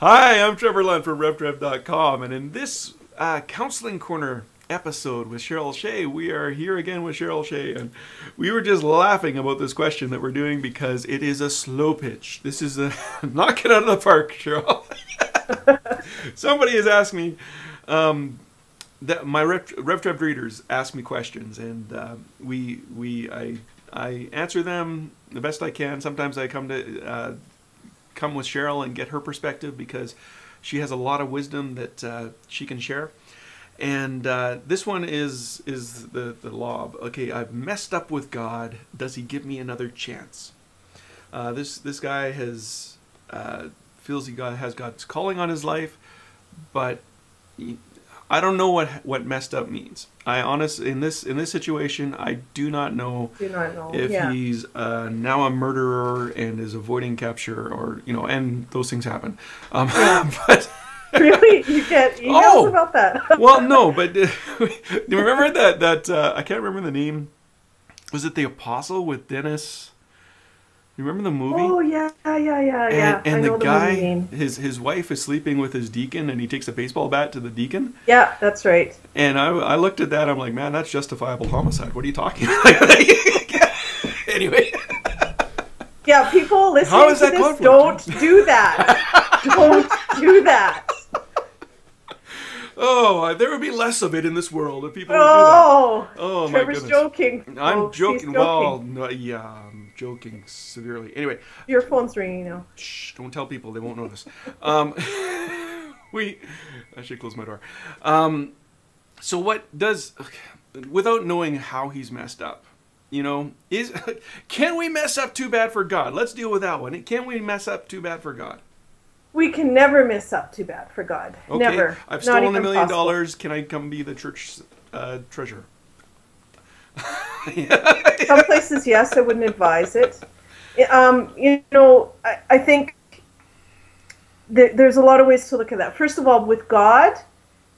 Hi, I'm Trevor Lund from RevTrev.com, and in this Counseling Corner episode with Cheryl Shea, we are here again with Cheryl Shea, and we were just laughing about this question that we're doing because it is a slow pitch. This is a knock it out of the park, Cheryl. Somebody has asked me, that my RevTrev readers ask me questions, and I answer them the best I can. Sometimes I come with Cheryl and get her perspective because she has a lot of wisdom that she can share. And this one is the lob. Okay, I've messed up with God. Does He give me another chance? This guy has feels he has God's calling on his life, but I don't know what messed up means. In this situation, I do not know if he's now a murderer and is avoiding capture, or and those things happen. But really, you get emails about that? Well, no, but do you remember that I can't remember the name. Was it The Apostle with Dennis? You remember the movie? Oh, yeah. And the guy, his wife is sleeping with his deacon, and he takes a baseball bat to the deacon. Yeah, that's right. And I looked at that, I'm like, man, that's justifiable homicide. What are you talking about? Anyway. Yeah, people listening to this, don't do that. Don't do that. Oh, there would be less of it in this world if people would do that. Oh, Trevor's my goodness. joking. I'm joking. Well, no, yeah, I'm joking severely. Anyway. Your phone's ringing now. Shh, don't tell people. They won't notice. I should close my door. So what does, without knowing how he's messed up, can we mess up too bad for God? Let's deal with that one. Can we mess up too bad for God? We can never mess up too bad for God. Okay. Never. I've stolen $1 million. Can I come be the church treasurer? Some places, yes, I wouldn't advise it. I think there's a lot of ways to look at that. First of all, with God,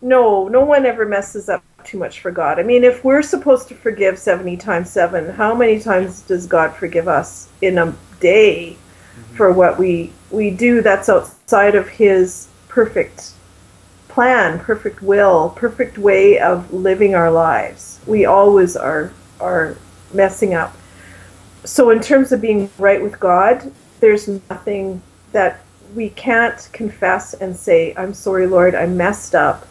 no one ever messes up too much for God. I mean, if we're supposed to forgive 70 times 7, how many times does God forgive us in a day for what we do that's outside of His perfect plan, perfect will, perfect way of living our lives? We always are messing up. So in terms of being right with God, there's nothing that we can't confess and say, I'm sorry, Lord, I messed up.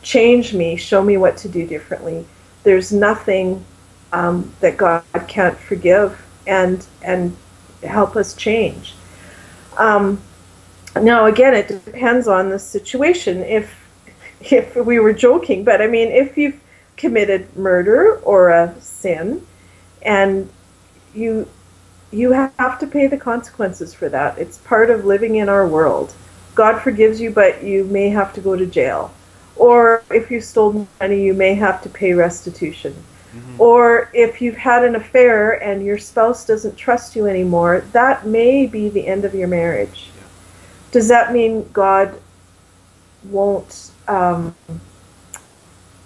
Change me, show me what to do differently. There's nothing that God can't forgive and help us change. Now, again, it depends on the situation. If we were joking, but I mean, if you've committed murder or a sin, and you have to pay the consequences for that. It's part of living in our world. God forgives you, but you may have to go to jail. Or if you stole money, you may have to pay restitution. Mm-hmm. Or if you've had an affair and your spouse doesn't trust you anymore, that may be the end of your marriage. Yeah. Does that mean God won't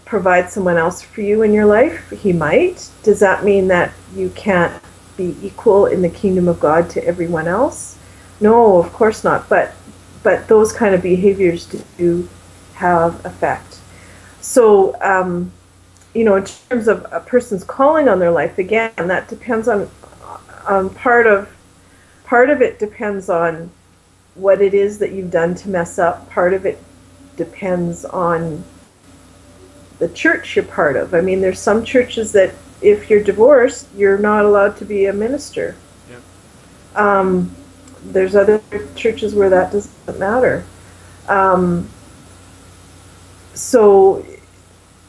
provide someone else for you in your life? He might. Does that mean that you can't be equal in the kingdom of God to everyone else? No, of course not. But those kind of behaviors do have effect. So, in terms of a person's calling on their life, again, that depends on part of it depends on what it is that you've done to mess up. Part of it depends on the church you're part of. I mean, there's some churches that if you're divorced, you're not allowed to be a minister. Yeah. There's other churches where that doesn't matter. So,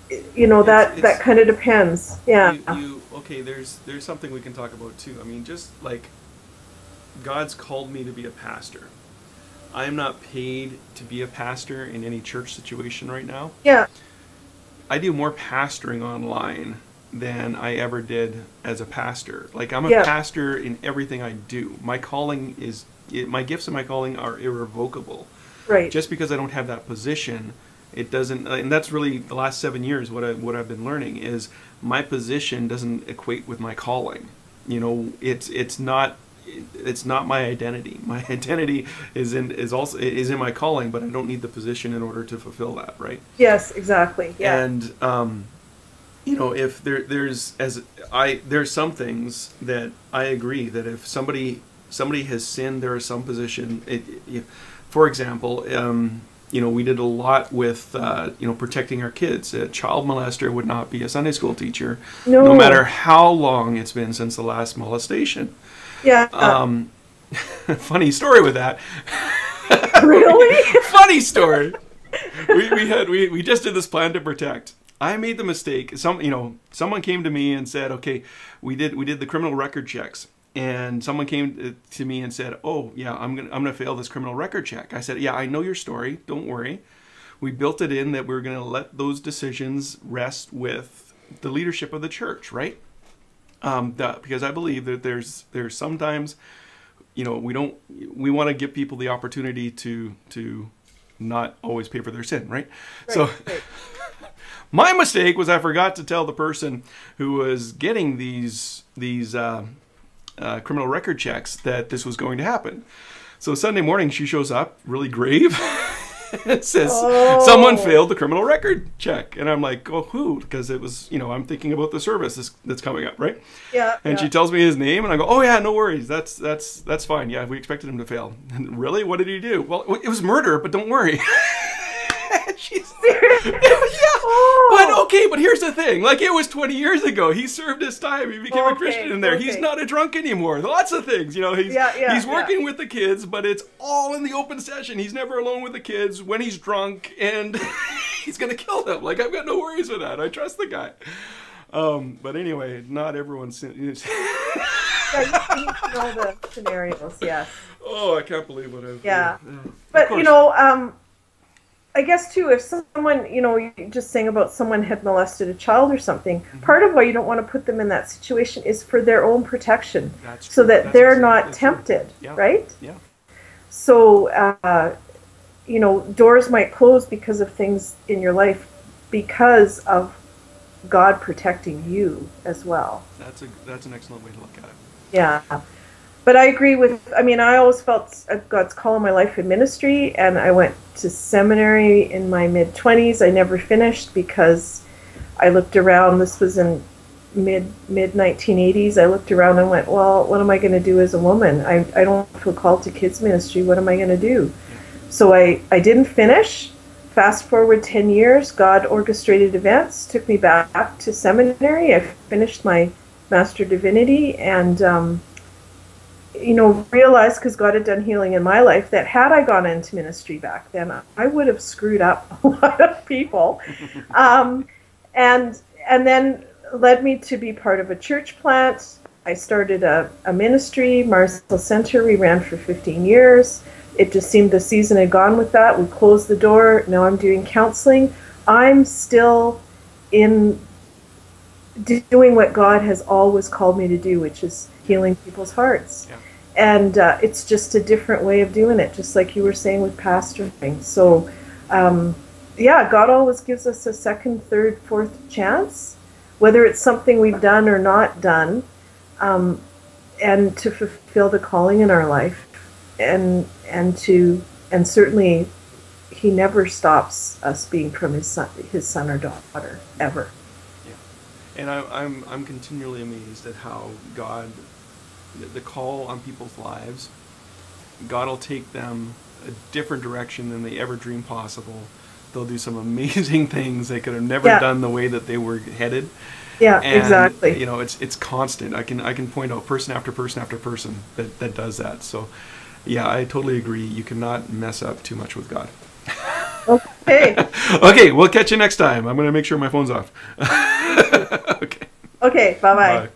that kind of depends. Yeah. Okay, there's something we can talk about too. I mean, just like God's called me to be a pastor. I am not paid to be a pastor in any church situation right now. Yeah. I do more pastoring online than I ever did as a pastor. Like, I'm a pastor in everything I do. My calling my gifts and my calling are irrevocable. Right. Just because I don't have that position, it doesn't, and that's really the last 7 years what I've been learning is my position doesn't equate with my calling. It's not it's not my identity. My identity is in my calling, but I don't need the position in order to fulfill that, right? Yes, exactly. Yeah. And if there's some things that I agree that if somebody has sinned, there is some position. For example, we did a lot with protecting our kids. A child molester would not be a Sunday school teacher, no matter how long it's been since the last molestation. Yeah. Funny story with that. Really? Funny story. We just did this plan to protect. I made the mistake. Someone came to me and said, "Okay, we did the criminal record checks." And someone came to me and said, "Oh, yeah, I'm gonna fail this criminal record check." I said, "Yeah, I know your story. Don't worry. We built it in that we're gonna let those decisions rest with the leadership of the church, right? Because I believe that there's sometimes, we want to give people the opportunity to not always pay for their sin, right? So." Right. My mistake was I forgot to tell the person who was getting these criminal record checks that this was going to happen. So Sunday morning she shows up, really grave, and says, "Someone failed the criminal record check." And I'm like, "Oh, who?" Because it was, I'm thinking about the service that's coming up, right? Yeah. And she tells me his name, and I go, "Oh yeah, no worries. That's fine. Yeah, we expected him to fail." And really, what did he do? Well, it was murder, but don't worry. She's but here's the thing. Like, it was 20 years ago. He served his time. He became a Christian in there. Okay. He's not a drunk anymore. Lots of things. He's working with the kids, but it's all in the open session. He's never alone with the kids when he's drunk, and he's going to kill them. Like, I've got no worries with that. I trust the guy. But anyway, not everyone's... Yeah, you need to know the scenarios, yes. Oh, I can't believe what I've... Yeah. But, I guess too, if someone, you're just saying about someone had molested a child or something, part of why you don't want to put them in that situation is for their own protection, so that they're not tempted, right? Yeah. So, doors might close because of things in your life because of God protecting you as well. That's an excellent way to look at it. Yeah. But I agree I always felt God's call in my life in ministry, and I went to seminary in my mid-20s. I never finished because I looked around. This was in mid-1980s. I looked around and went, well, what am I going to do as a woman? I don't feel called to kids ministry. What am I going to do? Yeah. So I didn't finish. Fast forward 10 years, God orchestrated events, took me back to seminary. I finished my Master of Divinity, and realized, because God had done healing in my life, that had I gone into ministry back then, I would have screwed up a lot of people. And then led me to be part of a church plant. I started a ministry, Marsville Center. We ran for 15 years. It just seemed the season had gone with that. We closed the door. Now I'm doing counseling. I'm still in doing what God has always called me to do, which is healing people's hearts. Yeah. And it's just a different way of doing it, just like you were saying with pastoring. So, God always gives us a second, third, fourth chance, whether it's something we've done or not done, and to fulfill the calling in our life. And certainly he never stops us being from his son or daughter, ever. And I'm continually amazed at how God, the call on people's lives, God will take them a different direction than they ever dreamed possible. They'll do some amazing things they could have never done the way that they were headed. Yeah, and, exactly. It's constant. I can point out person after person after person that does that. So, yeah, I totally agree. You cannot mess up too much with God. Okay. Okay, we'll catch you next time. I'm going to make sure my phone's off. Okay. Okay, bye-bye. Bye.